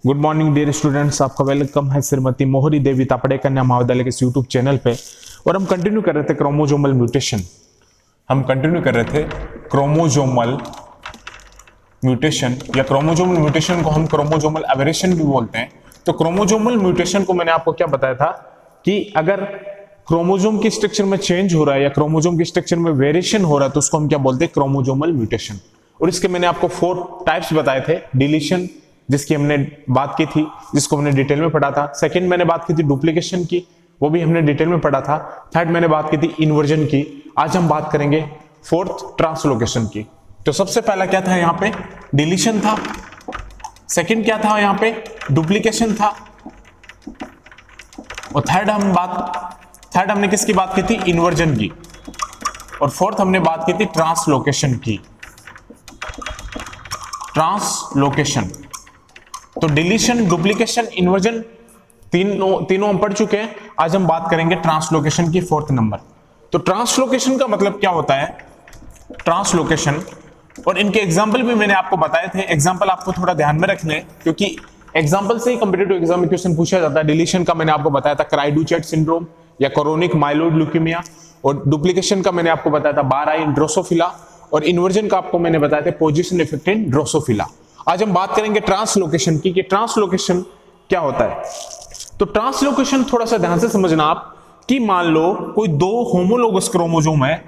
Good morning dear students, आपका welcome है श्रीमती मोहरी देवी तापड़े कन्या महाविद्यालय के यूट्यूब चैनल पे। और हम कंटिन्यू कर रहे थे क्रोमोजोमल म्यूटेशन। या क्रोमोजोमल म्यूटेशन को हम क्रोमोजोमल एबेरेशन भी बोलते हैं। तो क्रोमोजोमल म्यूटेशन को मैंने आपको क्या बताया था कि अगर क्रोमोजोम की स्ट्रक्चर में चेंज हो रहा है या क्रोमोजोम की स्ट्रक्चर में वेरिएशन हो रहा है तो उसको हम क्या बोलते हैं, क्रोमोजोमल म्यूटेशन। और इसके मैंने आपको 4 टाइप्स बताए थे। डिलीशन, जिसकी हमने बात की थी, जिसको हमने डिटेल में पढ़ा था। सेकंड मैंने बात की थी डुप्लीकेशन की, वो भी हमने डिटेल में पढ़ा था। थर्ड मैंने बात की थी इन्वर्जन की। आज हम बात करेंगे फोर्थ, ट्रांसलोकेशन की। तो सबसे पहला क्या था, यहाँ पे डिलीशन था। सेकंड क्या था, यहाँ पे डुप्लीकेशन था। और थर्ड हमने किसकी बात की थी, इन्वर्जन की। और फोर्थ हमने बात की थी ट्रांसलोकेशन की। ट्रांसलोकेशन तो डिलीशन, डुप्लीकेशन, इन्वर्जन तीनों हम पढ़ चुके हैं। आज हम बात करेंगे ट्रांसलोकेशन की, 4th नंबर। तो ट्रांसलोकेशन का मतलब क्या होता है, ट्रांसलोकेशन। और इनके एग्जाम्पल भी मैंने आपको बताए थे। एग्जाम्पल आपको थोड़ा ध्यान में रखने, क्योंकि एग्जाम्पल से ही कॉम्पिटिटिव एग्जाम में क्वेश्चन पूछा जाता है। डिलीशन का मैंने आपको बताया था क्राइडुचेट सिंड्रोम या क्रोनिक माइलोइड ल्यूकेमिया। और डुप्लीकेशन का मैंने आपको बताया था बार आई ड्रोसोफिला। और इन्वर्जन का आपको मैंने बताया था पोजीशन इफेक्ट इन ड्रोसोफिला। आज हम बात करेंगे ट्रांसलोकेशन की, कि ट्रांसलोकेशन क्या होता है। तो ट्रांसलोकेशन थोड़ा सा ध्यान से समझना आप, कि मान लो कोई 2 होमोलोगस क्रोमोजोम है।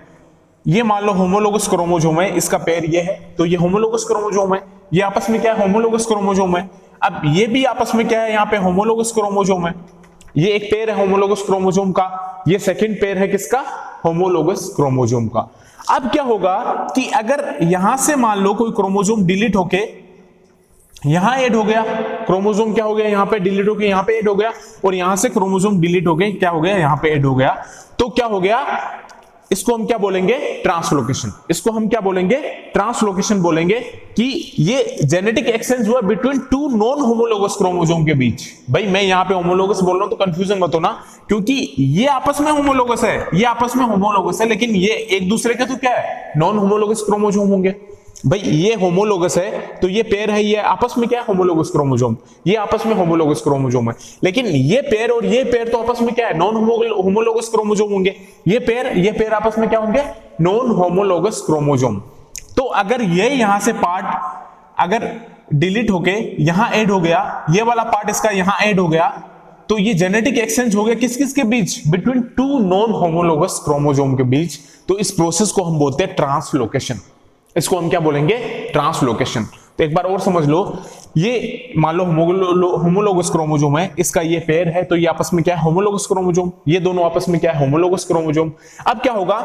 ये मान लो होमोलोगस क्रोमोजोम है, इसका पेयर ये है, तो ये होमोलोगस क्रोमोजोम है। ये आपस में क्या है, होमोलोगस क्रोमोजोम है। अब ये भी आपस में क्या है, यहाँ पे होमोलोगस क्रोमोजोम है। ये एक पेयर है होमोलोगस क्रोमोजोम का, ये सेकंड पेयर है किसका, होमोलोगस क्रोमोजोम का। अब क्या होगा कि अगर यहां से मान लो कोई क्रोमोजोम डिलीट होके यहां ऐड हो गया, क्रोमोजोम क्या हो गया, यहां पे डिलीट होके यहां पे ऐड हो गया, और यहां से क्रोमोजोम डिलीट हो गए, क्या हो गया, यहां पे ऐड हो गया, तो क्या हो गया, इसको हम क्या बोलेंगे, ट्रांसलोकेशन। इसको हम क्या बोलेंगे, ट्रांसलोकेशन बोलेंगे। कि ये जेनेटिक एक्सचेंज हुआ बिटवीन 2 नॉन होमोलोगस क्रोमोजोम के बीच। भाई मैं यहां पे होमोलोगस बोल रहा हूं तो कंफ्यूजन मत होना, क्योंकि ये आपस में होमोलोगस है, ये आपस में होमोलोगस है, लेकिन ये एक दूसरे के तो क्या है, नॉन होमोलोगस क्रोमोजोम होंगे। भाई ये होमोलोगस है तो ये पेयर है, ये आपस में क्या है, होमोलोगस क्रोमोजोम। ये आपस में होमोलोगस क्रोमोजोम है, लेकिन ये पेयर तो आपस में क्या है, नॉन होमोलोगस क्रोमोजोम होंगे। ये पेयर आपस में क्या होंगे, नॉन होमोलोगस क्रोमोजोम। तो अगर ये यहां से पार्ट अगर डिलीट होके यहां ऐड हो गया, ये वाला पार्ट इसका यहां ऐड हो गया, तो ये जेनेटिक एक्सचेंज हो गया किस किस के बीच, बिटवीन 2 नॉन होमोलोगस क्रोमोजोम के बीच। तो इस प्रोसेस को हम बोलते हैं ट्रांसलोकेशन। इसको हम क्या बोलेंगे, ट्रांसलोकेशन। तो एक बार और समझ लो, ये मान लो होमोलोगस क्रोमोजोम है, इसका ये पेयर है, तो ये आपस में क्या है, होमोलोगस क्रोमोजोम। ये दोनों आपस में क्या है, होमोलोगस क्रोमोजोम। अब क्या होगा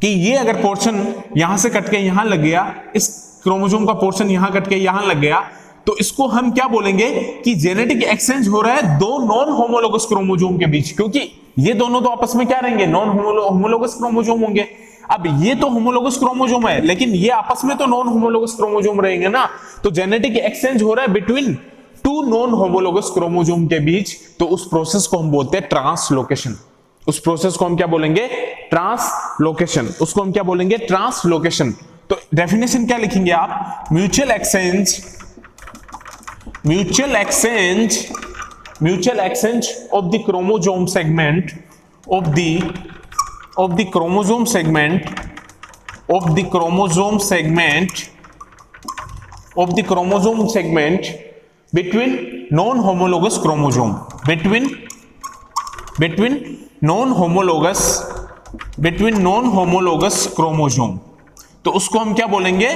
कि ये अगर पोर्शन यहां से कट के यहां लग गया, इस क्रोमोजोम का पोर्शन यहां कट के यहां लग गया, तो इसको हम क्या बोलेंगे कि जेनेटिक एक्सचेंज हो रहा है 2 नॉन होमोलोगस क्रोमोजोम के बीच, क्योंकि ये दोनों तो आपस में क्या रहेंगे, नॉन होमोलोगस क्रोमोजोम होंगे। अब ये तो होमोलोगस क्रोमोजोम है, लेकिन ये आपस में तो नॉन होमोलोगस क्रोमोजोम रहेंगे ना। तो जेनेटिक एक्सचेंज हो रहा है बिटवीन 2 नॉन होमोलोगस क्रोमोजोम के बीच। तो उस प्रोसेस को हम बोलते हैं ट्रांसलोकेशन। उस प्रोसेस को हम क्या बोलेंगे, ट्रांसलोकेशन। उसको हम क्या बोलेंगे, ट्रांसलोकेशन। तो डेफिनेशन क्या लिखेंगे आप, mutual exchange of the chromosome segment of the chromosome segment between non-homologous chromosome, between non-homologous chromosome। तो उसको हम क्या बोलेंगे,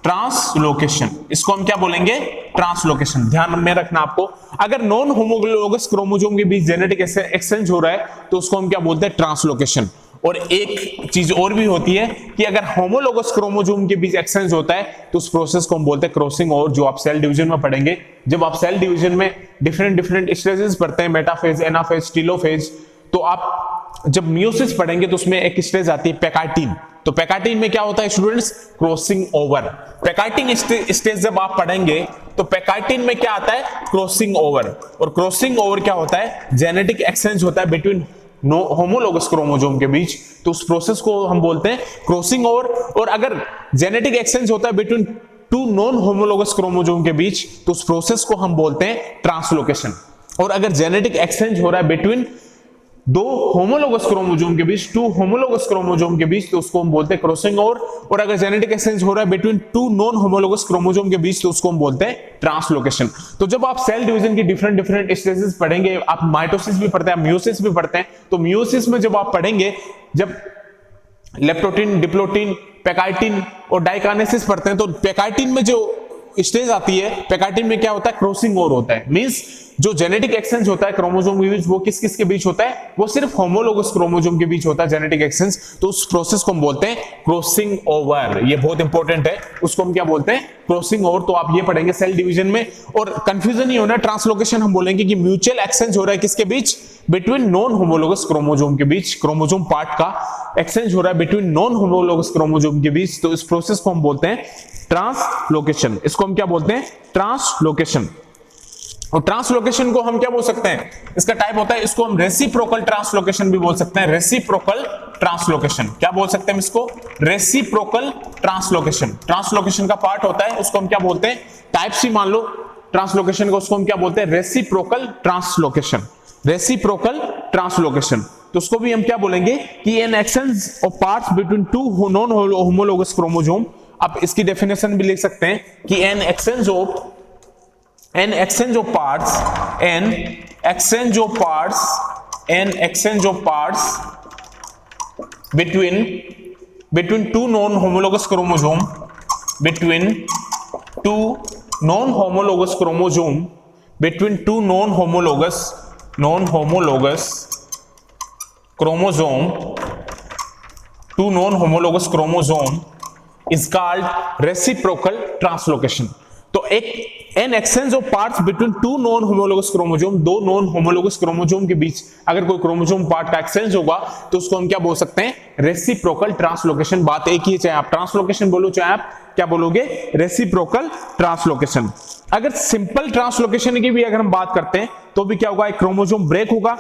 ट्रांसलोकेशन। इसको हम क्या बोलेंगे, ट्रांसलोकेशन। ध्यान में रखना आपको, अगर नॉन होमोलोगस क्रोमोजोम के बीच जेनेटिक एक्सचेंज हो रहा है तो उसको हम क्या बोलते हैं, ट्रांसलोकेशन। और एक चीज और भी होती है कि अगर होमोलोगस क्रोमोजोम के बीच एक्सचेंज होता है तो उस प्रोसेस को हम बोलते हैं क्रॉसिंग ओवर, जो आप सेल डिवीजन में पढ़ेंगे। जब आप सेल डिवीजन में डिफरेंट स्टेजेस पढ़ते हैं, मेटाफेज, एनाफेज, टेलोफेज, तो आप जब मियोसिस पढ़ेंगे तो उसमें एक स्टेज आती है पैकार्टीन। तो पैकार्टीन में क्या होता है स्टूडेंट्स, क्रॉसिंग ओवर। पैकार्टीन स्टेज जब आप पढ़ेंगे तो पैकार्टीन में क्या आता है, क्रॉसिंग ओवर। और क्रॉसिंग ओवर क्या होता है, जेनेटिक एक्सचेंज होता है बिटवीन होमोलोगस क्रोमोजोम के बीच। तो उस प्रोसेस को हम बोलते हैं क्रॉसिंग ओवर। और अगर जेनेटिक एक्सचेंज होता है between two non homologous chromosome के बीच, तो उस प्रोसेस को हम बोलते हैं ट्रांसलोकेशन। और अगर जेनेटिक एक्सचेंज हो रहा है बिटवीन दो होमोलोगस क्रोमोसोम के बीच, टू होमोलोगस क्रोमोसोम के बीच, तो उसको हम बोलते हैं क्रॉसिंग ओवर। और अगर जेनेटिक एक्सचेंज हो रहा है between two non homologous chromosome के बीच, तो उसको हम बोलते हैं ट्रांसलोकेशन। तो जब आप सेल डिवीजन की डिफरेंट डिफरेंट स्टेजेस पढ़ेंगे, आप माइटोसिस भी पढ़ते हैं, मियोसिस भी पढ़ते हैं, तो मियोसिस में जब आप पढ़ेंगे, जब लेप्टोटीन, डिप्लोटीन, पैकाइटिन और डाइकाइनेसिस पढ़ते हैं, तो पैकाइटिन में जो स्टेज आती है, पैकाइटिन में क्या होता है, क्रॉसिंग ओवर होता है। मींस जो जेनेटिक एक्सचेंज होता है क्रोमोसोम के बीच, वो किस किस के बीच होता है, वो सिर्फ होमोलोगस क्रोमोसोम के बीच होता है जेनेटिक एक्सचेंज। तो उस प्रोसेस को हम बोलते हैं क्रॉसिंग ओवर। ये बहुत इंपॉर्टेंट है, उसको हम क्या बोलते हैं, क्रॉसिंग ओवर। तो आप ये पढ़ेंगे सेल डिवीजन में। और कंफ्यूजन नहीं होना, ट्रांसलोकेशन हम बोलेंगे कि म्यूचुअल एक्सचेंज हो रहा है किसके बीच, बिटवीन नॉन होमोलोगस क्रोमोसोम के बीच, क्रोमोसोम पार्ट का एक्सचेंज हो रहा है बिटवीन नॉन होमोलोगस क्रोमोसोम के बीच। तो इस प्रोसेस को हम बोलते हैं ट्रांसलोकेशन। इसको हम क्या बोलते हैं, ट्रांसलोकेशन। और ट्रांसलोकेशन को हम क्या बोल सकते हैं, इसका टाइप होता है, इसको हम रेसिप्रोकल ट्रांसलोकेशन भी बोल सकते हैं। रेसिप्रोकल ट्रांसलोकेशन क्या बोल सकते हैं इसको, रेसिप्रोकल ट्रांसलोकेशन। ट्रांसलोकेशन का पार्ट होता है, उसको हम क्या बोलते हैं, टाइप सी मान लो ट्रांसलोकेशन को, उसको हम क्या बोलते हैं, रेसिप्रोकल ट्रांसलोकेशन। रेसिप्रोकल ट्रांसलोकेशन, तो उसको भी हम क्या बोलेंगे कि an exchange of parts between two non homologous chromosome. आप इसकी डेफिनेशन भी लिख सकते हैं कि an exchange of parts between two non-homologous chromosome, between two non-homologous chromosome is called reciprocal translocation। तो एक an exchange of parts between two non homologous chromosome, दो नॉन होमोलोगस क्रोमोसोम के बीच अगर कोई क्रोमोसोम पार्ट का एक्सचेंज होगा, तो उसको हम क्या बोल सकते हैं, रेसिप्रोकल ट्रांसलोकेशन। बात एक ही है, चाहे आप ट्रांसलोकेशन बोलो, चाहे आप क्या बोलोगे, रेसिप्रोकल ट्रांसलोकेशन। अगर सिंपल ट्रांसलोकेशन की भी अगर हम बात करते हैं, तो भी क्या होगा, एक क्रोमोसोम ब्रेक होगा।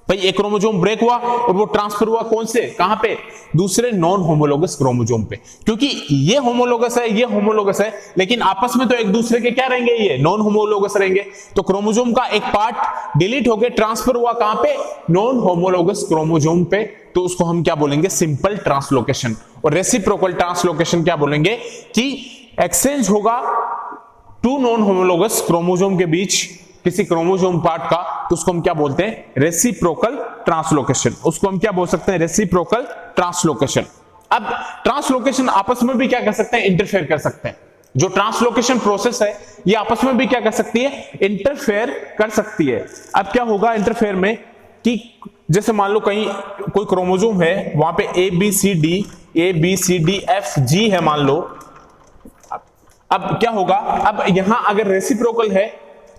भाई एक क्रोमोसोम ब्रेक हुआ और वो ट्रांसफर हुआ कौन से, कहां पे, दूसरे नॉन होमोलोगस क्रोमोसोम पे। क्योंकि ये होमोलोगस है, ये होमोलोगस है, लेकिन आपस में तो एक दूसरे के क्या रहेंगे, ये नॉन होमोलोगस रहेंगे। तो क्रोमोसोम का एक पार्ट डिलीट होकर ट्रांसफर हुआ कहां पे, नॉन होमोलोगस क्रोमोसोम पे। तो उसको हम क्या बोलेंगे, सिंपल ट्रांसलोकेशन। और रेसिप्रोकल ट्रांसलोकेशन क्या बोलेंगे कि एक्सचेंज होगा टू नॉन होमोलोगस क्रोमोसोम के बीच किसी क्रोमोसोम पार्ट का, तो उसको हम क्या बोलते हैं, रेसिप्रोकल ट्रांसलोकेशन। उसको हम क्या बोल सकते हैं, रेसिप्रोकल ट्रांसलोकेशन। अब ट्रांसलोकेशन आपस में भी क्या कर सकते हैं, इंटरफेयर कर सकते हैं। जो ट्रांसलोकेशन प्रोसेस है, ये आपस में भी क्या कर सकती है, इंटरफेयर कर सकती है। अब क्या होगा इंटरफेयर में कि जैसे मान लो कहीं कोई क्रोमोसोम है, वहां पे A B C D F G है मान लो। अब क्या होगा, अब यहां अगर रेसिप्रोकल है,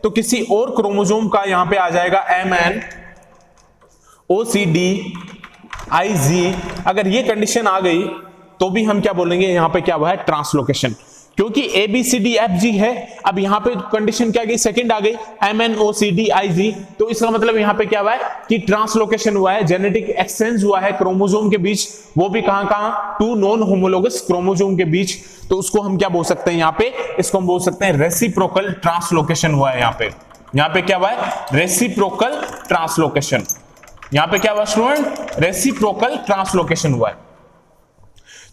तो किसी और क्रोमोसोम का यहां पे आ जाएगा MN OCD IG। अगर ये कंडीशन आ गई, तो भी हम क्या बोलेंगे, यहां पे क्या हुआ है, ट्रांसलोकेशन। क्योंकि ABCDFG है, अब यहां पे कंडीशन क्या गई, सेकंड आ गई MN OCD IG। तो इसका मतलब यहां पे क्या हुआ है कि ट्रांसलोकेशन हुआ है, जेनेटिक एक्सचेंज हुआ है क्रोमोसोम के बीच, वो भी कहां कहां, टू नॉन होमोलोगस क्रोमोसोम के बीच। तो उसको हम क्या बोल सकते हैं, यहां पे इसको हम बोल सकते हैं रेसिप्रोकल ट्रांसलोकेशन हुआ है। यहां पे क्या हुआ है, रेसिप्रोकल ट्रांसलोकेशन। यहां पे क्या हुआ स्टूडेंट, रेसिप्रोकल ट्रांसलोकेशन हुआ है।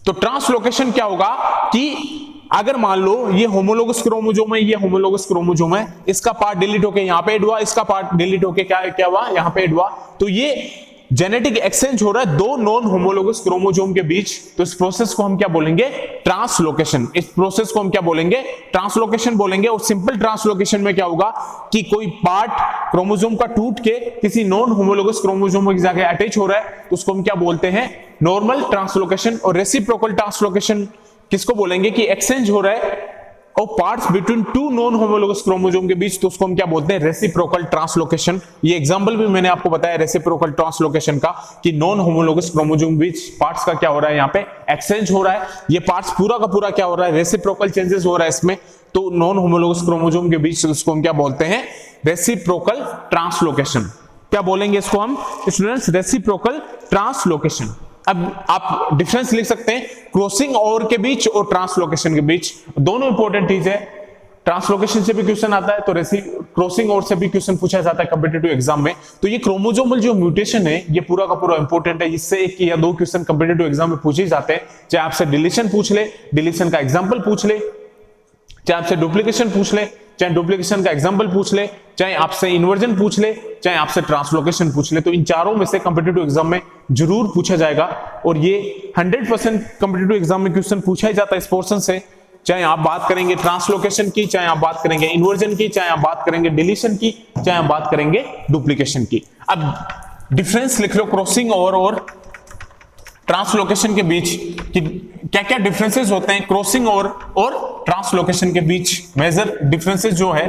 तो ट्रांसलोकेशन क्या होगा कि अगर मान लो ये होमोलोगस क्रोमोसोम है, ये होमोलोगस क्रोमोसोम है, इसका पार्ट डिलीट होके यहां पे ऐड हुआ, इसका पार्ट डिलीट होके क्या हुआ, यहां पे ऐड हुआ। तो ये जेनेटिक एक्सचेंज हो रहा है दो नॉन होमोलोगस क्रोमोसोम के बीच। तो इस प्रोसेस को हम क्या बोलेंगे, ट्रांसलोकेशन। इस प्रोसेस को हम क्या बोलेंगे, ट्रांसलोकेशन बोलेंगे। और सिंपल ट्रांसलोकेशन में क्या होगा कि कोई पार्ट क्रोमोसोम का टूट के किसी नॉन होमोलोगस क्रोमोसोम की जगह अटैच हो रहा है, तो उसको हम क्या बोलते हैं, नॉर्मल ट्रांसलोकेशन। और रेसिप्रोकल ट्रांसलोकेशन किसको बोलेंगे कि एक्सचेंज हो रहा है और parts between two non homologous chromosome के बीच, तो उसको हम क्या बोलते हैं, रेसिप्रोकल ट्रांसलोकेशन। ये एग्जांपल भी मैंने आपको बताया रेसिप्रोकल ट्रांसलोकेशन का, कि नॉन होमोलोगस क्रोमोसोम के बीच पार्ट्स का क्या हो रहा है, यहाँ पे एक्सचेंज हो रहा है। ये पार्ट्स पूरा का पूरा क्या हो रहा है, रेसिप्रोकल चेंजेस हो रहा है इसमें, तो नॉन होमोलोगस क्रोमोसोम के बीच उसको हम क्या बोलते हैं, रेसिप्रोकल ट्रांसलोकेशन। क्या बोलेंगे इसको हम स्टूडेंट्स, रेसिप्रोकल ट्रांसलोकेशन। अब आप डिफरेंस लिख सकते हैं क्रॉसिंग ओवर के बीच और ट्रांसलोकेशन के बीच, दोनों इंपॉर्टेंट चीज है। ट्रांसलोकेशन से भी क्वेश्चन आता है, तो क्रॉसिंग ओवर से भी क्वेश्चन पूछा जाता है कॉम्पिटिटिव एग्जाम में। तो ये क्रोमोसोमल जो म्यूटेशन है ये पूरा का पूरा इंपॉर्टेंट है, इससे एक या दो क्वेश्चन कॉम्पिटिटिव एग्जाम में पूछे जाते हैं। चाहे आपसे डिलीशन पूछ ले, डिलीशन का एग्जाम्पल पूछ ले, चाहे आपसे डुप्लीकेशन पूछ ले, चाहे डुप्लीकेशन का एग्जांपल पूछ ले, चाहे आपसे इन्वर्जन पूछ ले, चाहे आपसे ट्रांसलोकेशन पूछ ले, तो इन चारों में से कॉम्पिटिटिव एग्जाम में जरूर पूछा जाएगा। और ये 100% कॉम्पिटिटिव एग्जाम में क्वेश्चन पूछा ही जाता है इस पोर्शन से। चाहे आप बात करेंगे ट्रांसलोकेशन की, चाहे आप बात करेंगे इन्वर्जन की, चाहे आप बात करेंगे डिलीशन की, चाहे आप बात करेंगे डुप्लीकेशन की। अब डिफरेंस लिख लो क्रॉसिंग ओवर और ट्रांसलोकेशन के बीच कि क्या क्या डिफरेंसेस होते हैं क्रॉसिंग ओवर और ट्रांसलोकेशन के बीच। मेजर डिफरेंसेस जो है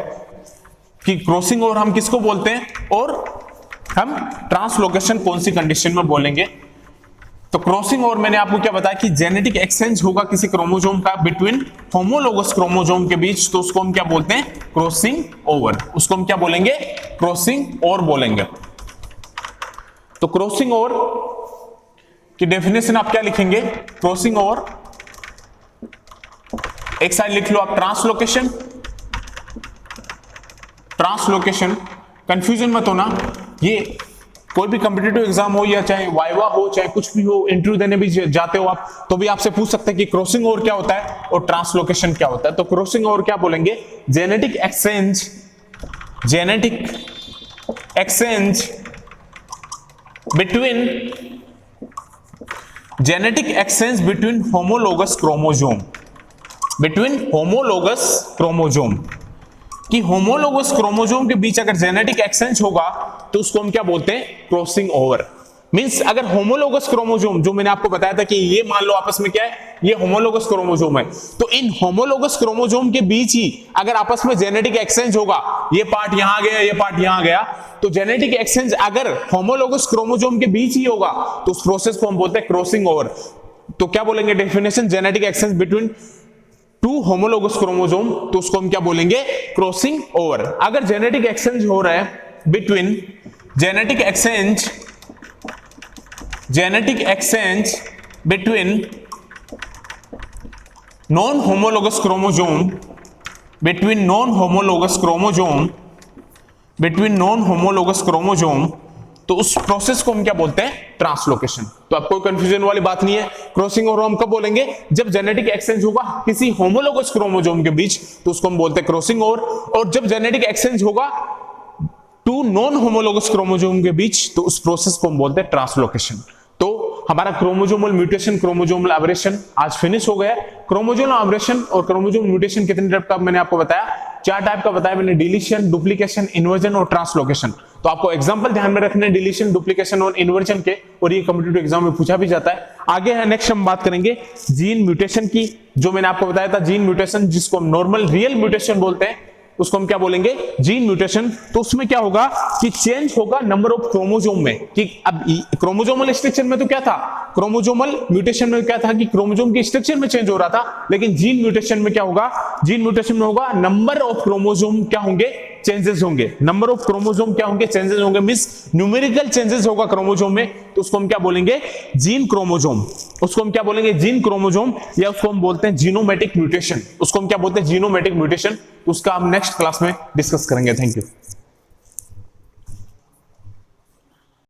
कि क्रॉसिंग ओवर हम किसको बोलते हैं और हम ट्रांसलोकेशन कौन सी कंडीशन में बोलेंगे। तो क्रॉसिंग ओवर मैंने आपको क्या बताया कि जेनेटिक एक्सचेंज होगा किसी क्रोमोसोम का बिटवीन होमोलोगस क्रोमोसोम के बीच, तो उसको हम क्या बोलते हैं, क्रॉसिंग ओवर। उसको हम क्या बोलेंगे, क्रॉसिंग ओवर बोलेंगे। तो क्रॉसिंग ओवर की डेफिनेशन आप क्या लिखेंगे, क्रॉसिंग ओवर एक साइड लिख लो आप ट्रांसलोकेशन। ट्रांसलोकेशन कंफ्यूजन मत होना, ये कोई भी कॉम्पिटिटिव एग्जाम हो या चाहे वाइवा हो चाहे कुछ भी हो, इंटरव्यू देने भी जाते हो आप, तो भी आपसे पूछ सकते हैं कि क्रॉसिंग ओवर क्या होता है और ट्रांसलोकेशन क्या होता है। तो क्रॉसिंग ओवर क्या बोलेंगे, genetic exchange, genetic exchange between, genetic exchange between homologous chromosome, between homologous chromosome, कि होमोलोगस क्रोमोसोम के बीच अगर जेनेटिक एक्सचेंज होगा तो उसको हम क्या बोलते हैं, क्रॉसिंग ओवर। मींस अगर होमोलोगस क्रोमोसोम, जो मैंने आपको बताया था कि ये मान लो आपस में क्या है, ये होमोलोगस क्रोमोसोम है, तो इन होमोलोगस क्रोमोसोम के बीच ही अगर आपस में जेनेटिक एक्सचेंज होगा, ये पार्ट यहां गया, ये पार्ट यहां गया, तो जेनेटिक एक्सचेंज अगर होमोलोगस क्रोमोसोम के बीच ही होगा तो उस प्रोसेस को हम बोलते हैं क्रॉसिंग ओवर। तो क्या बोलेंगे definition, genetic exchange between two homologous chromosome, तो उसको हम क्या बोलेंगे, क्रॉसिंग ओवर। अगर जेनेटिक एक्सचेंज हो रहा है between, genetic exchange, genetic exchange between non homologous chromosome, between non homologous chromosome, between non homologous chromosome, तो उस प्रोसेस को हम क्या बोलते हैं, ट्रांसलोकेशन। तो अब कोई कंफ्यूजन वाली बात नहीं है। क्रॉसिंग ओवर हम कब बोलेंगे, जब जेनेटिक एक्सचेंज होगा किसी होमोलोगस क्रोमोसोम के बीच, तो उसको हम बोलते हैं क्रॉसिंग ओवर। और जब जेनेटिक एक्सचेंज होगा टू नॉन होमोलोगस क्रोमोसोम के बीच, तो उस प्रोसेस को हम बोलते हैं ट्रांसलोकेशन। तो हमारा क्रोमोसोमल म्यूटेशन, क्रोमोसोमल एब्रेशन आज फिनिश हो गया। क्रोमोसोमल एब्रेशन और क्रोमोसोमल म्यूटेशन कितने टाइप का मैंने आपको बताया, 4 टाइप का बताया मैंने, डिलीशन, डुप्लीकेशन, इन्वर्जन और ट्रांसलोकेशन। तो आपको एग्जांपल ध्यान में रखने, डिलीशन, डुप्लीकेशन और इन्वर्जन के, और ये कॉम्पिटिटिव एग्जाम में पूछा भी जाता है। आगे है नेक्स्ट हम बात करेंगे जीन म्यूटेशन की, जो मैंने आपको बताया था जीन म्यूटेशन, जिसको हम नॉर्मल रियल म्यूटेशन बोलते हैं, उसको हम क्या बोलेंगे, जीन म्यूटेशन। तो उसमें क्या होगा कि चेंज होगा नंबर ऑफ क्रोमोसोम में, कि अब क्रोमोसोमल स्ट्रक्चर में तो क्या था, क्रोमोसोमल म्यूटेशन में क्या था कि क्रोमोसोम की स्ट्रक्चर में चेंज हो रहा था, लेकिन जीन म्यूटेशन में क्या होगा, जीन म्यूटेशन में होगा नंबर ऑफ क्रोमोसोम क्या होंगे, चेंजेस होंगे। नंबर ऑफ क्रोमोसोम क्या होंगे, चेंजेस होंगे, मींस न्यूमेरिकल चेंजेस होगा क्रोमोसोम में, तो उसको हम क्या बोलेंगे, जीन क्रोमोसोम। उसको हम क्या बोलेंगे, जीन क्रोमोसोम, या उसको हम बोलते हैं जीनोमेटिक म्यूटेशन। उसको हम क्या बोलते हैं, जीनोमेटिक म्यूटेशन। उसका हम नेक्स्ट क्लास में डिस्कस करेंगे। Thank you.